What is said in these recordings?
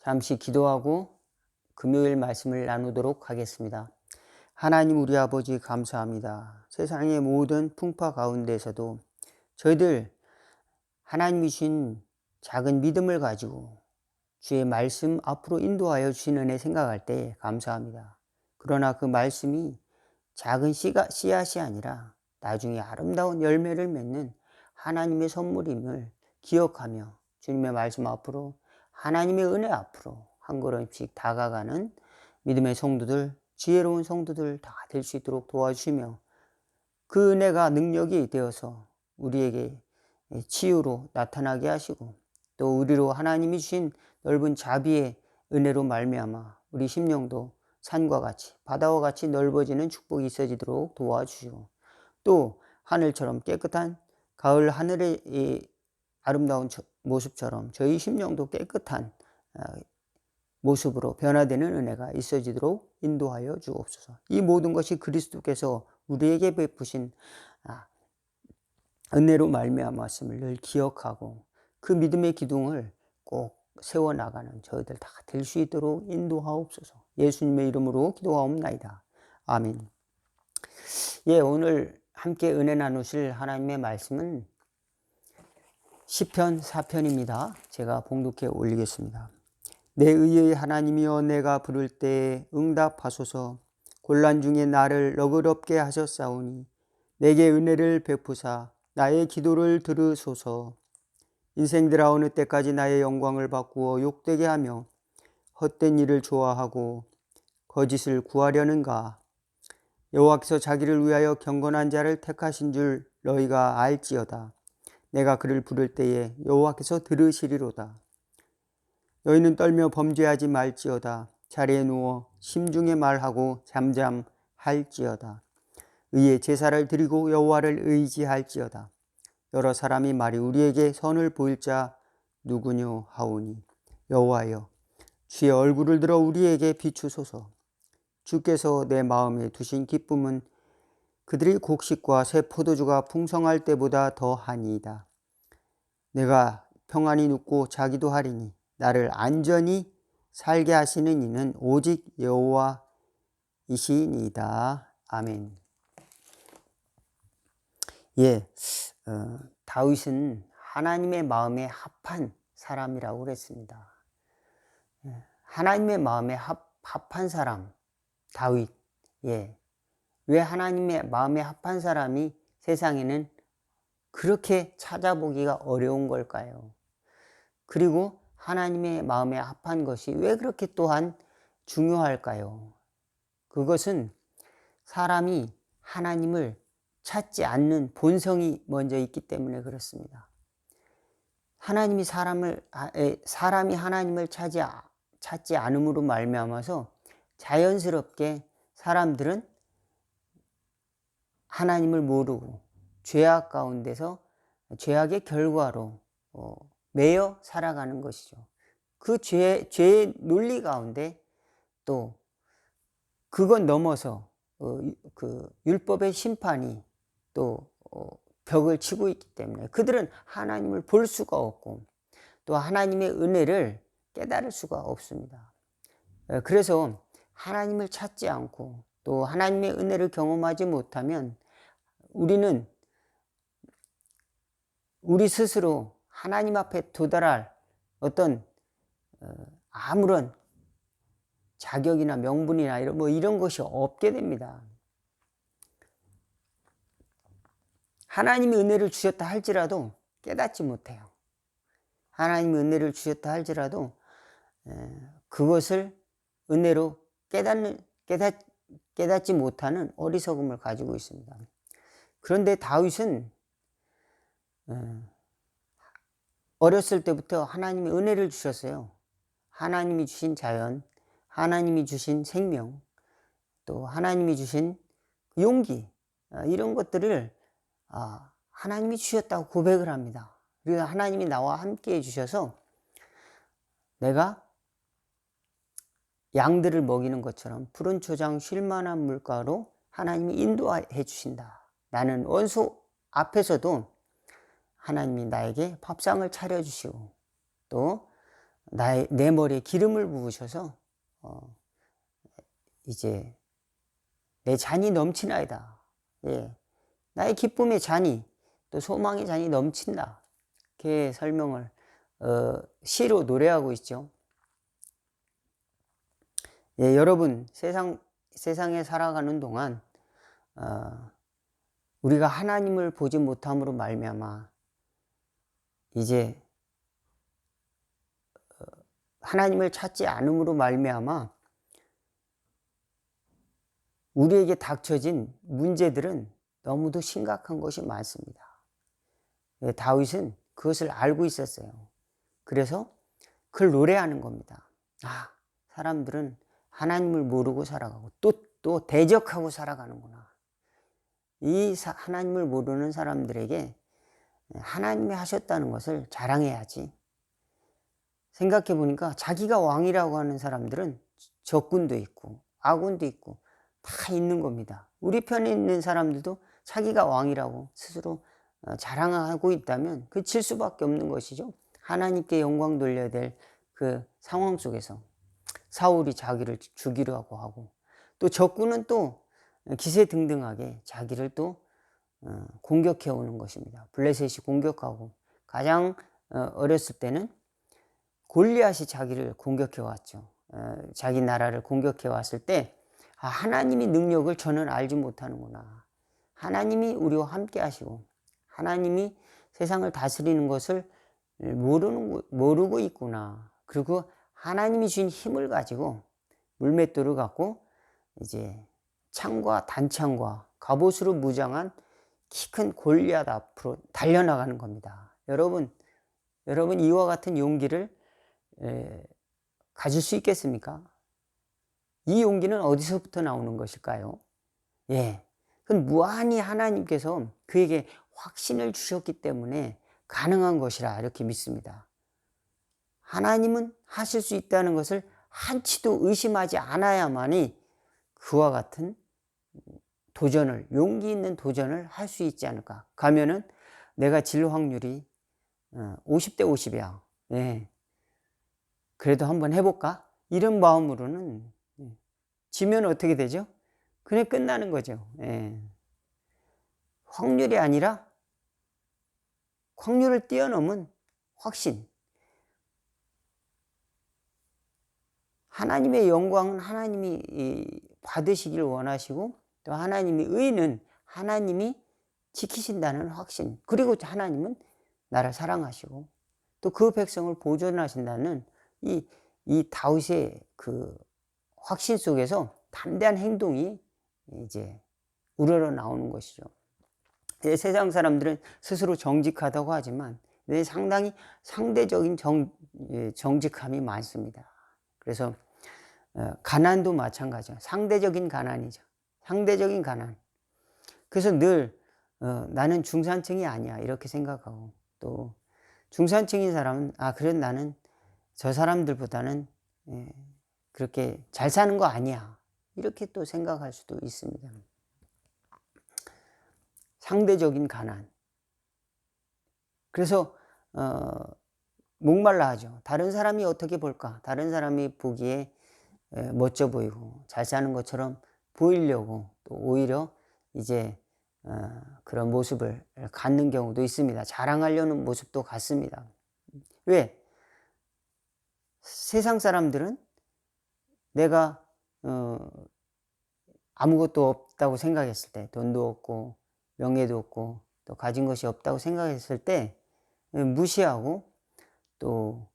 잠시 기도하고 금요일 말씀을 나누도록 하겠습니다. 하나님 우리 아버지 감사합니다. 세상의 모든 풍파 가운데서도 저희들 하나님이 주신 작은 믿음을 가지고 주의 말씀 앞으로 인도하여 주신 은혜 생각할 때 감사합니다. 그러나 그 말씀이 작은 씨앗이 아니라 나중에 아름다운 열매를 맺는 하나님의 선물임을 기억하며 주님의 말씀 앞으로 하나님의 은혜 앞으로 한 걸음씩 다가가는 믿음의 성도들, 지혜로운 성도들 다 될 수 있도록 도와주시며 그 은혜가 능력이 되어서 우리에게 치유로 나타나게 하시고 또 우리로 하나님이 주신 넓은 자비의 은혜로 말미암아 우리 심령도 산과 같이 바다와 같이 넓어지는 축복이 있어지도록 도와주시고 또 하늘처럼 깨끗한 가을 하늘의 아름다운 모습처럼 저희 심령도 깨끗한 모습으로 변화되는 은혜가 있어지도록 인도하여 주옵소서. 이 모든 것이 그리스도께서 우리에게 베푸신 은혜로 말미암았음을 늘 기억하고 그 믿음의 기둥을 꼭 세워나가는 저희들 다 될 수 있도록 인도하옵소서. 예수님의 이름으로 기도하옵나이다. 아멘. 오늘 함께 은혜 나누실 하나님의 말씀은 시편 4편입니다. 제가 봉독해 올리겠습니다. 내 의의 하나님이여 내가 부를 때에 응답하소서. 곤란 중에 나를 너그럽게 하셨사오니 내게 은혜를 베푸사 나의 기도를 들으소서. 인생들아 어느 때까지 나의 영광을 바꾸어 욕되게 하며 헛된 일을 좋아하고 거짓을 구하려는가. 여호와께서 자기를 위하여 경건한 자를 택하신 줄 너희가 알지어다. 내가 그를 부를 때에 여호와께서 들으시리로다. 너희는 떨며 범죄하지 말지어다. 자리에 누워 심중에 말하고 잠잠할지어다. 의의 제사를 드리고 여호와를 의지할지어다. 여러 사람이 말이 우리에게 선을 보일 자 누구뇨 하오니 여호와여 주의 얼굴을 들어 우리에게 비추소서. 주께서 내 마음에 두신 기쁨은 그들이 곡식과 새 포도주가 풍성할 때보다 더하니이다. 내가 평안히 눕고 자기도 하리니 나를 안전히 살게 하시는 이는 오직 여호와이시니이다. 아멘. 다윗은 하나님의 마음에 합한 사람이라고 그랬습니다. 하나님의 마음에 합한 사람, 다윗. 왜 하나님의 마음에 합한 사람이 세상에는 그렇게 찾아보기가 어려운 걸까요? 그리고 하나님의 마음에 합한 것이 왜 그렇게 또한 중요할까요? 그것은 사람이 하나님을 찾지 않는 본성이 먼저 있기 때문에 그렇습니다. 사람이 하나님을 찾지 않음으로 말미암아서 자연스럽게 사람들은 하나님을 모르고 죄악 가운데서 죄악의 결과로 매여 살아가는 것이죠. 그 죄의 논리 가운데 또 그건 넘어서 그 율법의 심판이 또 벽을 치고 있기 때문에 그들은 하나님을 볼 수가 없고 또 하나님의 은혜를 깨달을 수가 없습니다. 그래서 하나님을 찾지 않고 또 하나님의 은혜를 경험하지 못하면 우리는 우리 스스로 하나님 앞에 도달할 어떤 아무런 자격이나 명분이나 이런 것이 없게 됩니다. 하나님이 은혜를 주셨다 할지라도 깨닫지 못해요. 하나님이 은혜를 주셨다 할지라도 그것을 은혜로 깨닫지 못하는 어리석음을 가지고 있습니다. 그런데 다윗은 어렸을 때부터 하나님이 은혜를 주셨어요. 하나님이 주신 자연, 하나님이 주신 생명, 또 하나님이 주신 용기, 이런 것들을 하나님이 주셨다고 고백을 합니다. 그리고 하나님이 나와 함께 해주셔서 내가 양들을 먹이는 것처럼 푸른 초장 쉴만한 물가로 하나님이 인도해 주신다. 나는 원수 앞에서도 하나님이 나에게 밥상을 차려주시고 또 내 머리에 기름을 부으셔서 이제 내 잔이 넘치나이다. 예. 나의 기쁨의 잔이 또 소망의 잔이 넘친다. 이렇게 설명을 시로 노래하고 있죠. 예, 여러분 세상에 살아가는 동안 우리가 하나님을 보지 못함으로 말미암아 이제 하나님을 찾지 않음으로 말미암아 우리에게 닥쳐진 문제들은 너무도 심각한 것이 많습니다. 예, 다윗은 그것을 알고 있었어요. 그래서 그걸 노래하는 겁니다. 사람들은 하나님을 모르고 살아가고 또 대적하고 살아가는구나. 이 하나님을 모르는 사람들에게 하나님이 하셨다는 것을 자랑해야지. 생각해 보니까 자기가 왕이라고 하는 사람들은 적군도 있고 아군도 있고 다 있는 겁니다. 우리 편에 있는 사람들도 자기가 왕이라고 스스로 자랑하고 있다면 그 질 수밖에 없는 것이죠. 하나님께 영광 돌려야 될 그 상황 속에서 사울이 자기를 죽이려 하고 또 적군은 또 기세등등하게 자기를 또 공격해 오는 것입니다. 블레셋이 공격하고 가장 어렸을 때는 골리앗이 자기를 공격해 왔죠. 자기 나라를 공격해 왔을 때 하나님의 능력을 저는 알지 못하는구나. 하나님이 우리와 함께 하시고 하나님이 세상을 다스리는 것을 모르고 있구나. 그리고 하나님이 주신 힘을 가지고 물맷돌을 갖고 이제 창과 단창과 갑옷으로 무장한 키 큰 골리앗 앞으로 달려나가는 겁니다. 여러분 이와 같은 용기를 가질 수 있겠습니까? 이 용기는 어디서부터 나오는 것일까요? 예, 그건 무한히 하나님께서 그에게 확신을 주셨기 때문에 가능한 것이라 이렇게 믿습니다. 하나님은 하실 수 있다는 것을 한치도 의심하지 않아야만이 그와 같은 용기 있는 도전을 할 수 있지 않을까. 가면은 내가 질 확률이 50대 50이야. 예. 그래도 한번 해볼까? 이런 마음으로는 지면 어떻게 되죠? 그냥 끝나는 거죠. 예. 확률이 아니라 확률을 뛰어넘은 확신. 하나님의 영광은 하나님이 받으시길 원하시고 또 하나님의 의는 하나님이 지키신다는 확신. 그리고 하나님은 나를 사랑하시고 또 그 백성을 보존하신다는 이 다윗의 그 확신 속에서 담대한 행동이 이제 우러러 나오는 것이죠. 세상 사람들은 스스로 정직하다고 하지만 상당히 상대적인 정직함이 많습니다. 그래서 가난도 마찬가지죠. 상대적인 가난이죠. 상대적인 가난. 그래서 늘 나는 중산층이 아니야 이렇게 생각하고 또 중산층인 사람은 그래 나는 저 사람들보다는 그렇게 잘 사는 거 아니야 이렇게 또 생각할 수도 있습니다. 상대적인 가난. 그래서 목말라 하죠. 다른 사람이 어떻게 볼까? 다른 사람이 보기에 멋져 보이고 잘 사는 것처럼 보이려고 또 오히려 이제 그런 모습을 갖는 경우도 있습니다. 자랑하려는 모습도 갖습니다. 왜? 세상 사람들은 내가 아무것도 없다고 생각했을 때, 돈도 없고 명예도 없고 또 가진 것이 없다고 생각했을 때 무시하고 또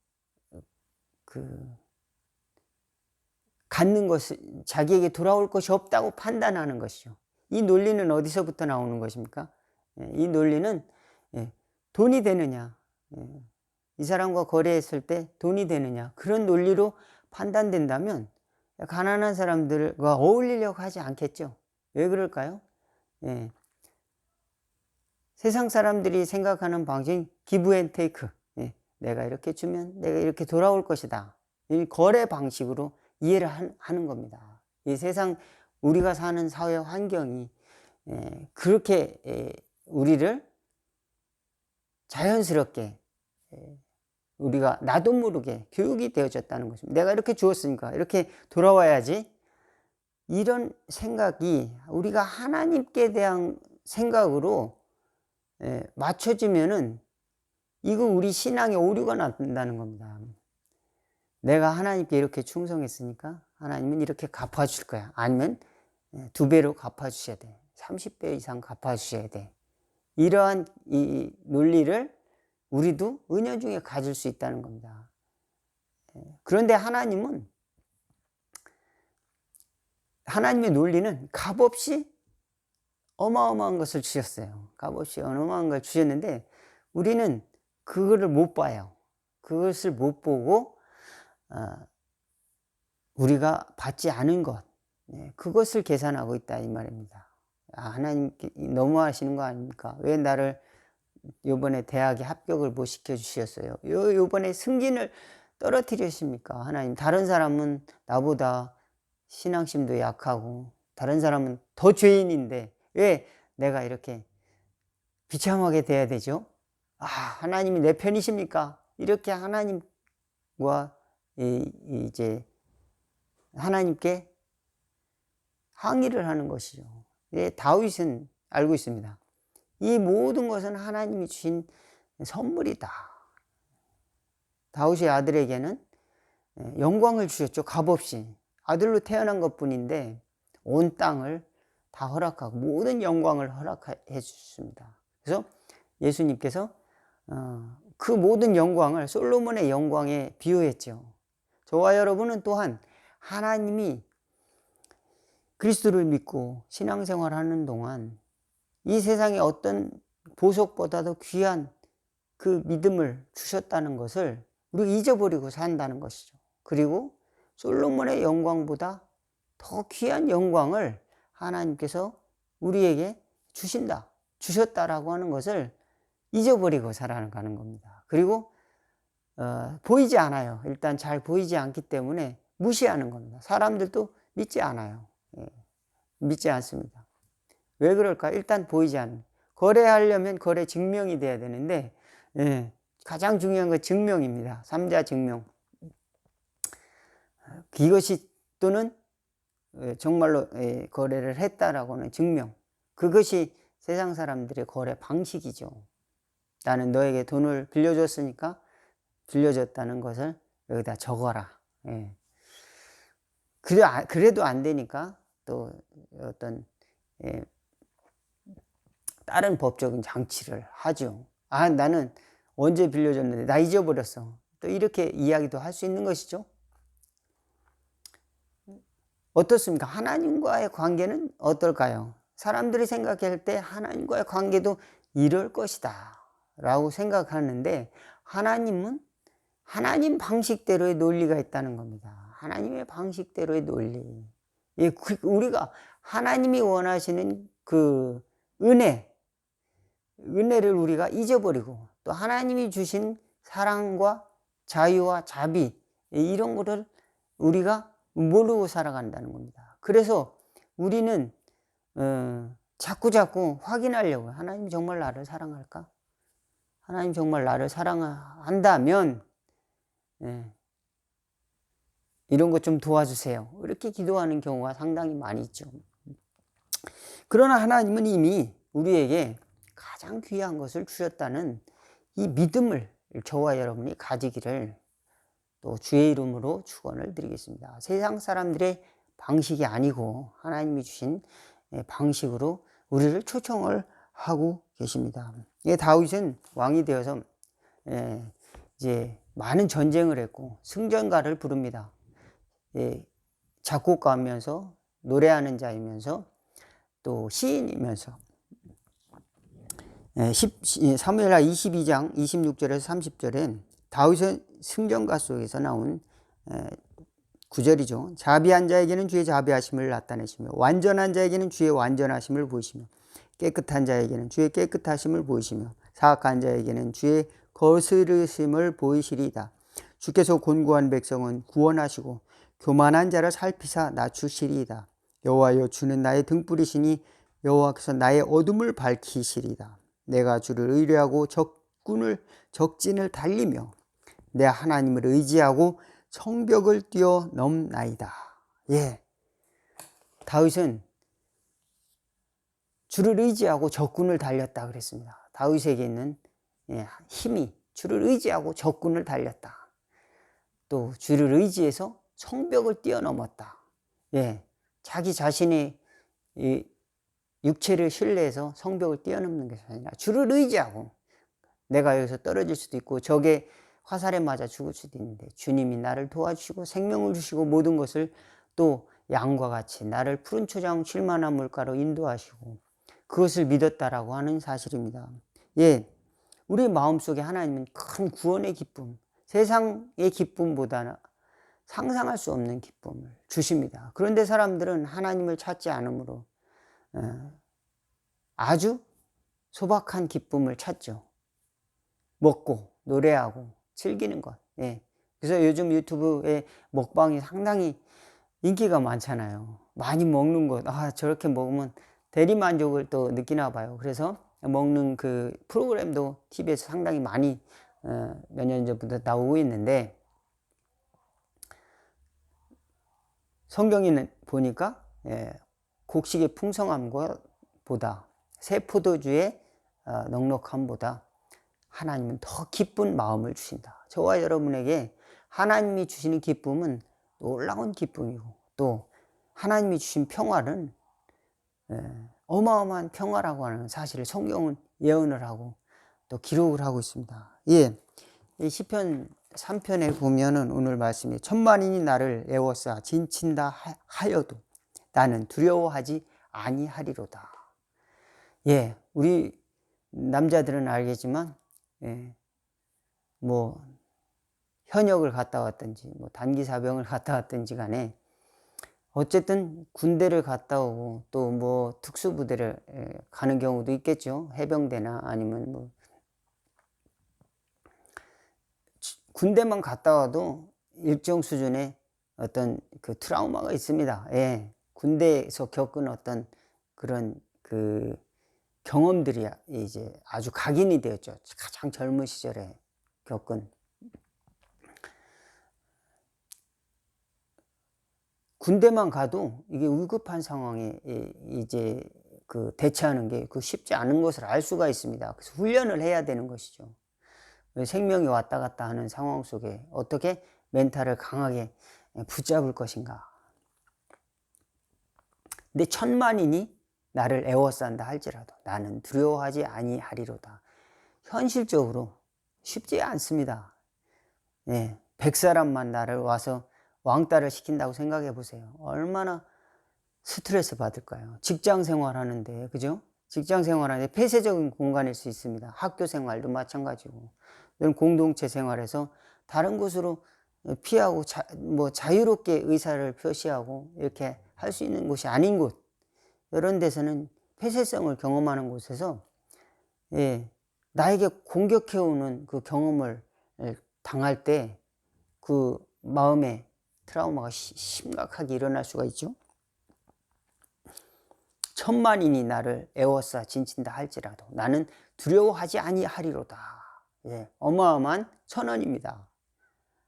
갖는 것을 자기에게 돌아올 것이 없다고 판단하는 것이죠. 이 논리는 어디서부터 나오는 것입니까? 이 논리는 돈이 되느냐, 이 사람과 거래했을 때 돈이 되느냐, 그런 논리로 판단된다면 가난한 사람들과 어울리려고 하지 않겠죠. 왜 그럴까요? 세상 사람들이 생각하는 방식은 기브 앤 테이크. 내가 이렇게 주면 내가 이렇게 돌아올 것이다. 이 거래 방식으로 이해를 하는 겁니다. 이 세상 우리가 사는 사회 환경이 우리를 자연스럽게 우리가 나도 모르게 교육이 되어졌다는 것입니다. 내가 이렇게 주었으니까 이렇게 돌아와야지, 이런 생각이 우리가 하나님께 대한 생각으로 맞춰지면은 이거 우리 신앙에 오류가 난다는 겁니다. 내가 하나님께 이렇게 충성했으니까 하나님은 이렇게 갚아줄 거야. 아니면 2배로 갚아주셔야 돼. 30배 이상 갚아주셔야 돼. 이러한 이 논리를 우리도 은연중에 가질 수 있다는 겁니다. 그런데 하나님의 논리는 값없이 어마어마한 것을 주셨어요. 값없이 어마어마한 걸 주셨는데 우리는 그거를 못 봐요. 그것을 못 보고 우리가 받지 않은 것, 그것을 계산하고 있다 이 말입니다. 하나님 너무하시는 거 아닙니까? 왜 나를 요번에 대학에 합격을 못 시켜주셨어요? 요번에 승진을 떨어뜨리십니까? 하나님, 다른 사람은 나보다 신앙심도 약하고 다른 사람은 더 죄인인데 왜 내가 이렇게 비참하게 돼야 되죠? 하나님이 내 편이십니까? 이렇게 하나님과 이제 하나님께 항의를 하는 것이죠. 다윗은 알고 있습니다. 이 모든 것은 하나님이 주신 선물이다. 다윗의 아들에게는 영광을 주셨죠. 값없이. 아들로 태어난 것뿐인데 온 땅을 다 허락하고 모든 영광을 허락해 주셨습니다. 그래서 예수님께서 그 모든 영광을 솔로몬의 영광에 비유했죠. 저와 여러분은 또한 하나님이 그리스도를 믿고 신앙생활하는 동안 이 세상의 어떤 보석보다도 귀한 그 믿음을 주셨다는 것을 우리가 잊어버리고 산다는 것이죠. 그리고 솔로몬의 영광보다 더 귀한 영광을 하나님께서 우리에게 주셨다라고 하는 것을 잊어버리고 살아가는 겁니다. 그리고 보이지 않아요. 일단 잘 보이지 않기 때문에 무시하는 겁니다. 사람들도 믿지 않아요. 믿지 않습니다. 왜 그럴까? 일단 보이지 않는. 거래하려면 거래 증명이 돼야 되는데 가장 중요한 건 증명입니다. 3자 증명. 이것이 또는 정말로 거래를 했다라고 하는 증명. 그것이 세상 사람들의 거래 방식이죠. 나는 너에게 돈을 빌려줬으니까 빌려줬다는 것을 여기다 적어라. 그래도 안 되니까 또 어떤 다른 법적인 장치를 하죠. 나는 언제 빌려줬는데 나 잊어버렸어. 또 이렇게 이야기도 할 수 있는 것이죠. 어떻습니까? 하나님과의 관계는 어떨까요? 사람들이 생각할 때 하나님과의 관계도 이럴 것이다 라고 생각하는데 하나님은 하나님 방식대로의 논리가 있다는 겁니다. 하나님의 방식대로의 논리. 우리가 하나님이 원하시는 그 은혜를 우리가 잊어버리고 또 하나님이 주신 사랑과 자유와 자비, 이런 거를 우리가 모르고 살아간다는 겁니다. 그래서 우리는 자꾸 확인하려고, 하나님 정말 나를 사랑할까? 하나님 정말 나를 사랑한다면 이런 것 좀 도와주세요. 이렇게 기도하는 경우가 상당히 많이 있죠. 그러나 하나님은 이미 우리에게 가장 귀한 것을 주셨다는 이 믿음을 저와 여러분이 가지기를 또 주의 이름으로 축원을 드리겠습니다. 세상 사람들의 방식이 아니고 하나님이 주신 방식으로 우리를 초청을 하고 계십니다. 다윗은 왕이 되어서 이제 많은 전쟁을 했고 승전가를 부릅니다. 작곡가면서 노래하는 자이면서 또 시인이면서 사무엘하 22장 26절에서 30절엔 다윗의 승전가 속에서 나온 구절이죠. 자비한 자에게는 주의 자비하심을 나타내시며 완전한 자에게는 주의 완전하심을 보이시며 깨끗한 자에게는 주의 깨끗하심을 보이시며 사악한 자에게는 주의 거스르심을 보이시리이다. 주께서 곤고한 백성은 구원하시고 교만한 자를 살피사 낮추시리이다. 여호와여, 주는 나의 등불이시니 여호와께서 나의 어둠을 밝히시리이다. 내가 주를 의뢰하고 적진을 달리며 내 하나님을 의지하고 성벽을 뛰어넘나이다. 예, 다윗은 주를 의지하고 적군을 달렸다 그랬습니다. 다윗에게 있는 힘이 주를 의지하고 적군을 달렸다. 또 주를 의지해서 성벽을 뛰어넘었다. 예, 자기 자신의 이 육체를 신뢰해서 성벽을 뛰어넘는 것이 아니라 주를 의지하고, 내가 여기서 떨어질 수도 있고 적의 화살에 맞아 죽을 수도 있는데 주님이 나를 도와주시고 생명을 주시고 모든 것을 또 양과 같이 나를 푸른 초장 쉴만한 물가로 인도하시고 그것을 믿었다라고 하는 사실입니다. 예, 우리 마음속에 하나님은 큰 구원의 기쁨, 세상의 기쁨보다 상상할 수 없는 기쁨을 주십니다. 그런데 사람들은 하나님을 찾지 않으므로 아주 소박한 기쁨을 찾죠. 먹고 노래하고 즐기는 것. 예. 그래서 요즘 유튜브에 먹방이 상당히 인기가 많잖아요. 많이 먹는 것, 저렇게 먹으면 대리만족을 또 느끼나 봐요. 그래서 먹는 그 프로그램도 TV에서 상당히 많이 몇 년 전부터 나오고 있는데, 성경에는 보니까 곡식의 풍성함보다 새 포도주의 넉넉함보다 하나님은 더 기쁜 마음을 주신다. 저와 여러분에게 하나님이 주시는 기쁨은 놀라운 기쁨이고, 또 하나님이 주신 평화는 어마어마한 평화라고 하는 사실을 성경은 예언을 하고 또 기록을 하고 있습니다. 예, 이 시편 3편에 보면은 오늘 말씀이 천만인이 나를 애워싸 진친다 하여도 나는 두려워하지 아니하리로다. 예, 우리 남자들은 알겠지만 뭐 현역을 갔다 왔든지 뭐 단기 사병을 갔다 왔든지 간에 어쨌든 군대를 갔다 오고 또 뭐 특수부대를 가는 경우도 있겠죠. 해병대나 아니면 뭐 군대만 갔다 와도 일정 수준의 어떤 그 트라우마가 있습니다. 예, 군대에서 겪은 어떤 그런 그 경험들이 이제 아주 각인이 되었죠. 가장 젊은 시절에 겪은. 군대만 가도 이게 위급한 상황에 이제 그 대처하는 게 그 쉽지 않은 것을 알 수가 있습니다. 그래서 훈련을 해야 되는 것이죠. 생명이 왔다 갔다 하는 상황 속에 어떻게 멘탈을 강하게 붙잡을 것인가. 근데 천만인이 나를 애워싼다 할지라도 나는 두려워하지 아니하리로다. 현실적으로 쉽지 않습니다. 100사람만 나를 와서 왕따를 시킨다고 생각해 보세요. 얼마나 스트레스 받을까요? 직장 생활하는데, 그죠? 직장 생활하는데 폐쇄적인 공간일 수 있습니다. 학교 생활도 마찬가지고, 공동체 생활에서 다른 곳으로 피하고 자유롭게 의사를 표시하고 이렇게 할 수 있는 곳이 아닌 곳, 이런 데서는 폐쇄성을 경험하는 곳에서 나에게 공격해오는 그 경험을 당할 때 그 마음에 트라우마가 심각하게 일어날 수가 있죠. 천만인이 나를 애워싸 진친다 할지라도 나는 두려워하지 아니하리로다. 어마어마한 선언입니다.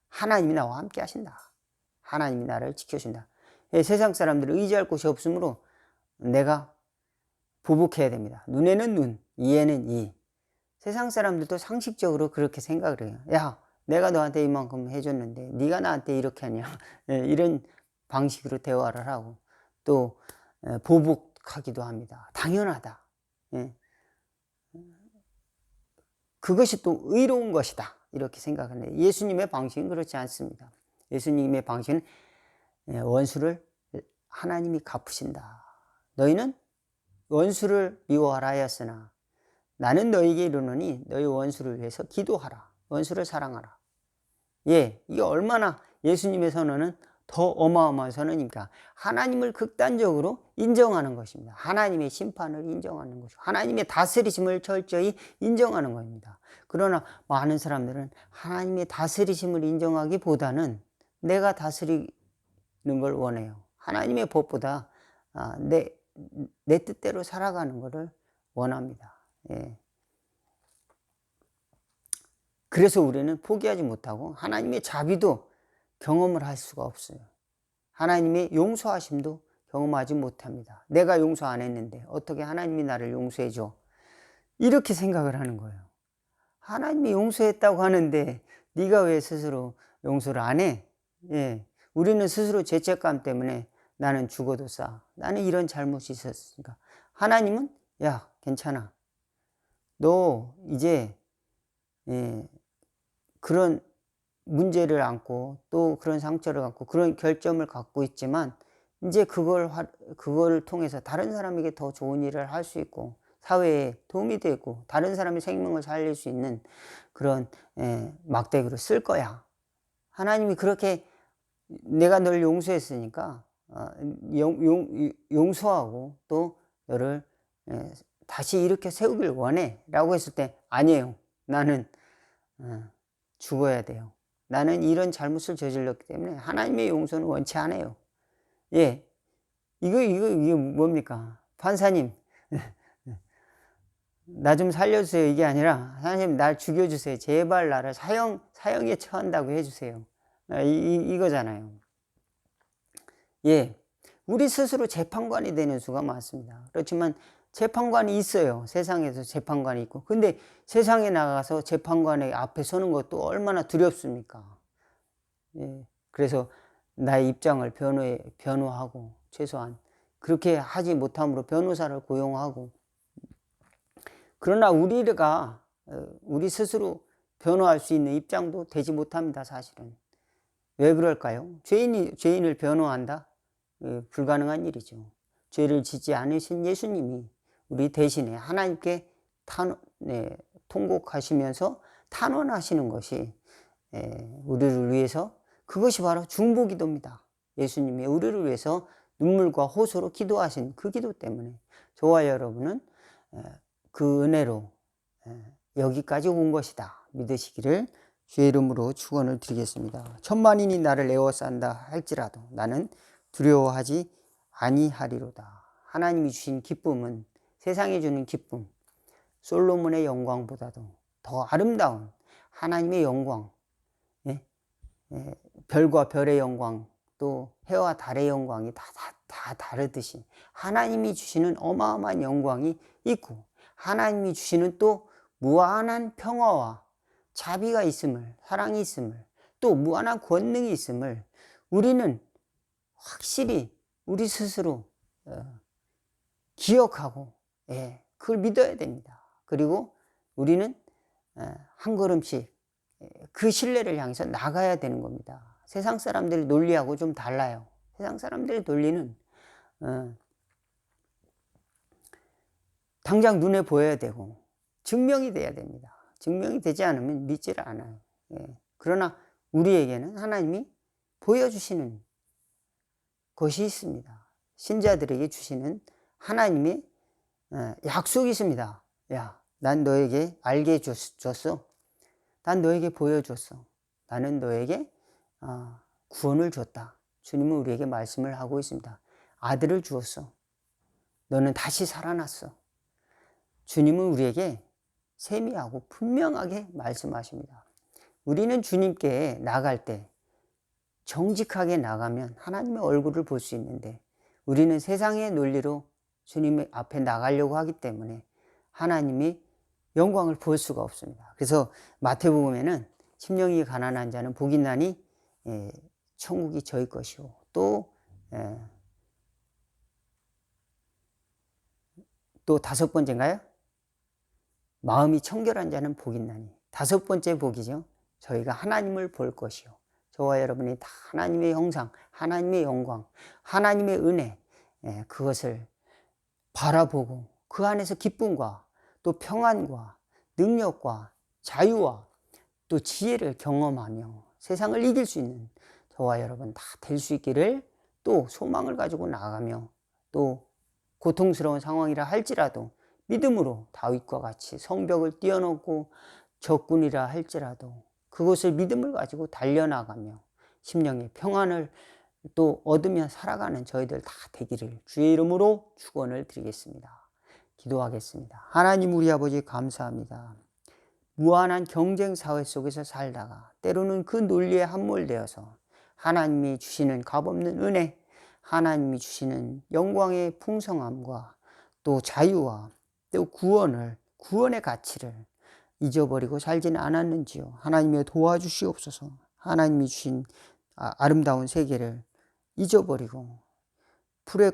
하나님이 나와 함께 하신다. 하나님이 나를 지켜준다. 세상 사람들은 의지할 곳이 없으므로 내가 보복해야 됩니다. 눈에는 눈, 이에는 이. 세상 사람들도 상식적으로 그렇게 생각을 해요. 야, 내가 너한테 이만큼 해줬는데 네가 나한테 이렇게 하냐. 이런 방식으로 대화를 하고 또 보복하기도 합니다. 당연하다. 그것이 또 의로운 것이다. 이렇게 생각하는데 예수님의 방식은 그렇지 않습니다. 예수님의 방식은 원수를 하나님이 갚으신다. 너희는 원수를 미워하라 하였으나 나는 너희에게 이르노니 너희 원수를 위해서 기도하라. 원수를 사랑하라. 이게 얼마나 예수님의 선언은 더 어마어마한 선언입니까? 하나님을 극단적으로 인정하는 것입니다. 하나님의 심판을 인정하는 것이고 하나님의 다스리심을 철저히 인정하는 겁니다. 그러나 많은 사람들은 하나님의 다스리심을 인정하기보다는 내가 다스리는 걸 원해요. 하나님의 법보다 내 뜻대로 살아가는 것을 원합니다. 그래서 우리는 포기하지 못하고 하나님의 자비도 경험을 할 수가 없어요. 하나님의 용서하심도 경험하지 못합니다. 내가 용서 안 했는데 어떻게 하나님이 나를 용서해 줘? 이렇게 생각을 하는 거예요. 하나님이 용서했다고 하는데 네가 왜 스스로 용서를 안 해? 예, 우리는 스스로 죄책감 때문에 나는 죽어도 싸. 나는 이런 잘못이 있었으니까. 하나님은 야, 괜찮아. 너 이제 그런 문제를 안고 또 그런 상처를 갖고 그런 결점을 갖고 있지만 이제 그걸 통해서 다른 사람에게 더 좋은 일을 할 수 있고 사회에 도움이 되고 다른 사람의 생명을 살릴 수 있는 그런 막대기로 쓸 거야. 하나님이 그렇게 내가 널 용서했으니까 용서하고 또 너를 다시 이렇게 세우길 원해 라고 했을 때 아니에요. 나는 죽어야 돼요. 나는 이런 잘못을 저질렀기 때문에 하나님의 용서는 원치 않아요. 예, 이게 뭡니까? 판사님, 나 좀 살려주세요. 이게 아니라, 하나님, 날 죽여주세요. 제발 나를 사형에 처한다고 해주세요. 이거잖아요. 예, 우리 스스로 재판관이 되는 수가 많습니다. 그렇지만 재판관이 있어요. 세상에서 재판관이 있고. 근데 세상에 나가서 재판관의 앞에 서는 것도 얼마나 두렵습니까? 예, 그래서 나의 입장을 변호하고, 최소한 그렇게 하지 못함으로 변호사를 고용하고, 그러나 우리 스스로 변호할 수 있는 입장도 되지 못합니다. 사실은. 왜 그럴까요? 죄인을 변호한다? 불가능한 일이죠. 죄를 짓지 않으신 예수님이 우리 대신에 하나님께 통곡하시면서 탄원하시는 것이 우리를 위해서, 그것이 바로 중보기도입니다. 예수님이 우리를 위해서 눈물과 호소로 기도하신 그 기도 때문에 저와 여러분은 그 은혜로 여기까지 온 것이다 믿으시기를 주의 이름으로 축원을 드리겠습니다. 천만인이 나를 에워싼다 할지라도 나는 두려워하지 아니하리로다. 하나님이 주신 기쁨은, 세상이 주는 기쁨, 솔로몬의 영광보다도 더 아름다운 하나님의 영광, 별과 별의 영광, 또 해와 달의 영광이 다 다르듯이 하나님이 주시는 어마어마한 영광이 있고, 하나님이 주시는 또 무한한 평화와 자비가 있음을, 사랑이 있음을, 또 무한한 권능이 있음을 우리는 확실히 우리 스스로 기억하고 그걸 믿어야 됩니다. 그리고 우리는 한 걸음씩 그 신뢰를 향해서 나가야 되는 겁니다. 세상 사람들의 논리하고 좀 달라요. 세상 사람들의 논리는 당장 눈에 보여야 되고 증명이 돼야 됩니다. 증명이 되지 않으면 믿지를 않아요. 그러나 우리에게는 하나님이 보여주시는 것이 있습니다. 신자들에게 주시는 하나님의 약속이 있습니다. 야, 난 너에게 알게 줬어. 난 너에게 보여줬어. 나는 너에게 구원을 줬다. 주님은 우리에게 말씀을 하고 있습니다. 아들을 주었어. 너는 다시 살아났어. 주님은 우리에게 세미하고 분명하게 말씀하십니다. 우리는 주님께 나갈 때 정직하게 나가면 하나님의 얼굴을 볼 수 있는데, 우리는 세상의 논리로 주님 앞에 나가려고 하기 때문에 하나님의 영광을 볼 수가 없습니다. 그래서 마태복음에는 심령이 가난한 자는 복이 나니 천국이 저희 것이요, 또 다섯 번째인가요? 마음이 청결한 자는 복이 나니, 다섯 번째 복이죠. 저희가 하나님을 볼 것이요, 저와 여러분이 다 하나님의 형상, 하나님의 영광, 하나님의 은혜, 그것을 바라보고 그 안에서 기쁨과 또 평안과 능력과 자유와 또 지혜를 경험하며 세상을 이길 수 있는 저와 여러분 다 될 수 있기를, 또 소망을 가지고 나가며, 또 고통스러운 상황이라 할지라도 믿음으로 다윗과 같이 성벽을 뛰어넘고 적군이라 할지라도 그것을 믿음을 가지고 달려나가며 심령의 평안을 또 얻으며 살아가는 저희들 다 되기를 주의 이름으로 축원을 드리겠습니다. 기도하겠습니다. 하나님 우리 아버지 감사합니다. 무한한 경쟁 사회 속에서 살다가 때로는 그 논리에 함몰되어서 하나님이 주시는 값없는 은혜, 하나님이 주시는 영광의 풍성함과 또 자유와 또 구원의 가치를 잊어버리고 살지는 않았는지요. 하나님의 도와주시옵소서. 하나님이 주신 아름다운 세계를 잊어버리고 풀에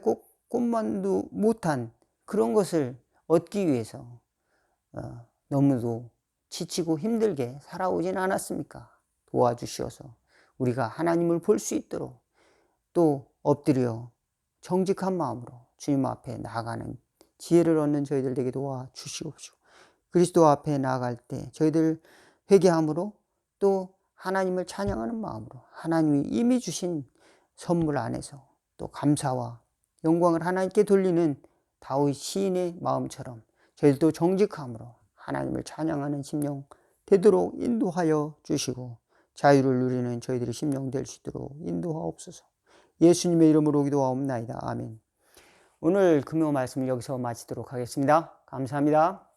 꽃만도 못한 그런 것을 얻기 위해서 너무도 지치고 힘들게 살아오진 않았습니까? 도와주시어서 우리가 하나님을 볼 수 있도록 또 엎드려 정직한 마음으로 주님 앞에 나아가는 지혜를 얻는 저희들 되게 도와주시옵시고, 그리스도 앞에 나아갈 때 저희들 회개함으로 또 하나님을 찬양하는 마음으로 하나님이 이미 주신 선물 안에서 또 감사와 영광을 하나님께 돌리는 다윗 시인의 마음처럼 저희들도 정직함으로 하나님을 찬양하는 심령 되도록 인도하여 주시고 자유를 누리는 저희들의 심령 될 수 있도록 인도하옵소서. 예수님의 이름으로 기도하옵나이다. 아멘. 오늘 금요 말씀을 여기서 마치도록 하겠습니다. 감사합니다.